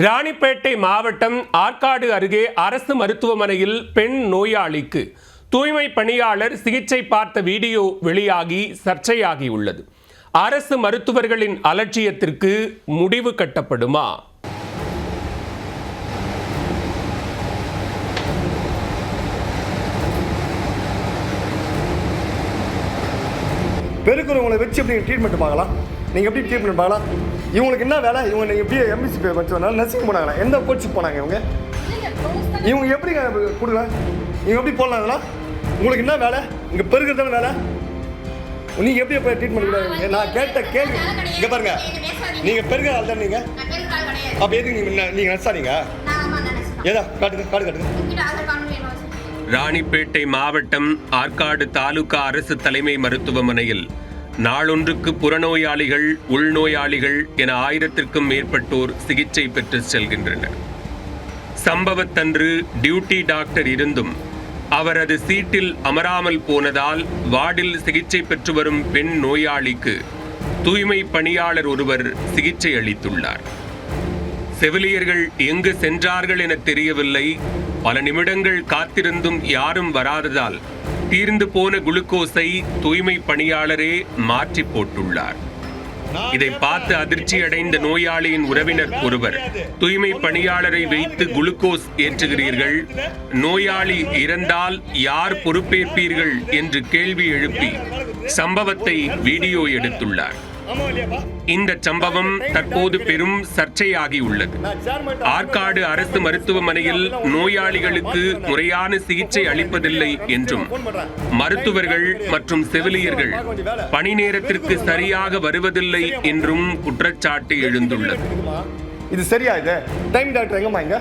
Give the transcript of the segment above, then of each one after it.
ராணிப்பேட்டை மாவட்டம் ஆற்காடு அருகே அரசு மருத்துவமனையில் பெண் நோயாளிக்கு தூய்மை பணியாளர் சிகிச்சை பார்த்த வீடியோ வெளியாகி சர்ச்சையாகியுள்ளது. அரசு மருத்துவர்களின் அலட்சியத்திற்கு முடிவு கட்டப்படுமா? பெருக்கிறவங்களை வச்சு எப்படி ட்ரீட்மெண்ட் பார்க்கலாம்? நீங்கள் எப்படி ட்ரீட்மெண்ட் பார்க்கலாம்? இவங்களுக்கு என்ன வேலை? இவங்க நீங்கள் எப்படி எம்பிசி படிச்சதுனால நர்சிங் போனாங்களா? எந்த கோச்சிங் போனாங்க இவங்க எப்படி கொடுக்கலாம்? நீங்கள் எப்படி போடலாங்களா? உங்களுக்கு என்ன வேலை? இங்கே பெருக்கிறதான வேலை? நீங்கள் எப்படி எப்போ ட்ரீட்மெண்ட் கொடுக்குறீங்க? நான் கேட்ட கேள்வி இங்கே பாருங்க, நீங்கள் பெருக்கிற ஆள் தான். நீங்கள் அப்போ எதுக்கு நீங்கள் நர்ஸாரிங்க? ஏதா காட்டுங்க. ராணிப்பேட்டை மாவட்டம் ஆற்காடு தாலுகா அரசு தலைமை மருத்துவமனையில் நாளொன்றுக்கு புறநோயாளிகள், உள்நோயாளிகள் என 1000க்கும் மேற்பட்டோர் சிகிச்சை பெற்று செல்கின்றனர். சம்பவத்தன்று டியூட்டி டாக்டர் இருந்தும் அவரது சீட்டில் அமராமல் போனதால் வார்டில் சிகிச்சை பெற்று வரும் பெண் நோயாளிக்கு தூய்மை பணியாளர் ஒருவர் சிகிச்சை அளித்துள்ளார். செவிலியர்கள் எங்கு சென்றார்கள் என தெரியவில்லை. பல நிமிடங்கள் காத்திருந்தும் யாரும் வராததால் தீர்ந்து போன குளுக்கோஸை தூய்மை பணியாளரே மாற்றி போட்டுள்ளார். இதை பார்த்து அதிர்ச்சியடைந்த நோயாளியின் உறவினர் ஒருவர், தூய்மை பணியாளரை வைத்து குளுக்கோஸ் ஏற்றுகிறீர்கள், நோயாளி இறந்தால் யார் பொறுப்பேற்பீர்கள் என்று கேள்வி எழுப்பி சம்பவத்தை வீடியோ எடுத்துள்ளார். இந்த சம்பவம் தற்போது பெரும் சர்ச்சையாகியுள்ளது. ஆற்காடு அரசு மருத்துவமனையில் நோயாளிகளுக்கு முறையான சிகிச்சை அளிப்பதில்லை என்றும் மருத்துவர்கள் மற்றும் செவிலியர்கள் பணி நேரத்திற்கு சரியாக வருவதில்லை என்றும் குற்றச்சாட்டு எழுந்துள்ளது. இது சரியா? இது டைம் டாக்டர் எங்கம்மா? இங்க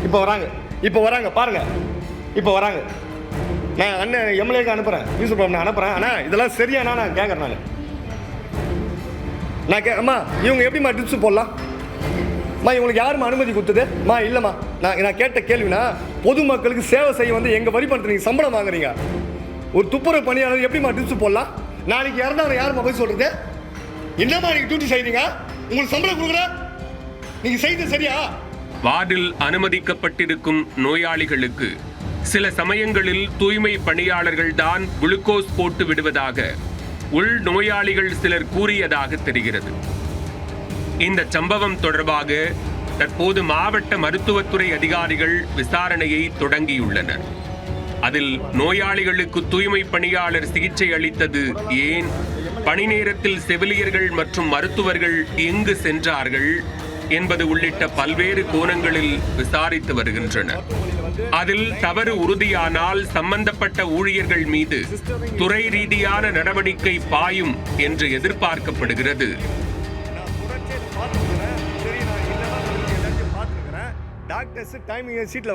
இப்போ வராங்க பாருங்க. இப்போ வராங்க. நான் அண்ணன் எம்எல்ஏக்கு அனுப்புறேன், நியூஸ் பேப்பர் நான் அனுப்புறேன். ஆனால் இதெல்லாம் சரியானா நான் கேட்குறேன். அம்மா இவங்க எப்படிம்மா டிப்ஸ் போடலாம்? இவங்களுக்கு யாரும்மா அனுமதி கொடுத்தது? இல்லைம்மா, நான் கேட்ட கேள்வினா, பொதுமக்களுக்கு சேவை செய்ய வந்து எங்கள் வரி பணத்தை நீங்கள் சம்பளம் வாங்குறீங்க. ஒரு துப்புரவு பணியாளர் எப்படிம்மா டிப்ஸ் போடலாம்? நாளைக்கு இறந்தவரை யாரும்மா போய் சொல்கிறது? என்னம்மா நீங்கள் டியூட்டி செய்கிறீங்க? உங்களுக்கு சம்பளம் கொடுக்குற நீங்கள் செய்து சரியா? வார்டில் அனுமதிக்கப்பட்டிருக்கும் நோயாளிகளுக்கு சில சமயங்களில் தூய்மை பணியாளர்கள் தான் குளுக்கோஸ் போட்டு விடுவதாக உள் நோயாளிகள் சிலர் கூறியதாக தெரிகிறது. இந்த சம்பவம் தொடர்பாக தற்போது மாவட்ட மருத்துவத்துறை அதிகாரிகள் விசாரணையை தொடங்கியுள்ளனர். அதில் நோயாளிகளுக்கு தூய்மை பணியாளர் சிகிச்சை அளித்தது ஏன், பணி நேரத்தில் செவிலியர்கள் மற்றும் மருத்துவர்கள் எங்கு சென்றார்கள் என்பது உள்ளிட்ட பல்வேறு கோணங்களில் விசாரித்து வருகின்றனர். அதில் தவறு உறுதியானால் சம்பந்தப்பட்ட ஊழியர்கள் மீது துறை ரீதியான நடவடிக்கை பாயும் என்று எதிர்பார்க்கப்படுகிறது. டாக்டர்ஸ் டைமிங் சீட்ல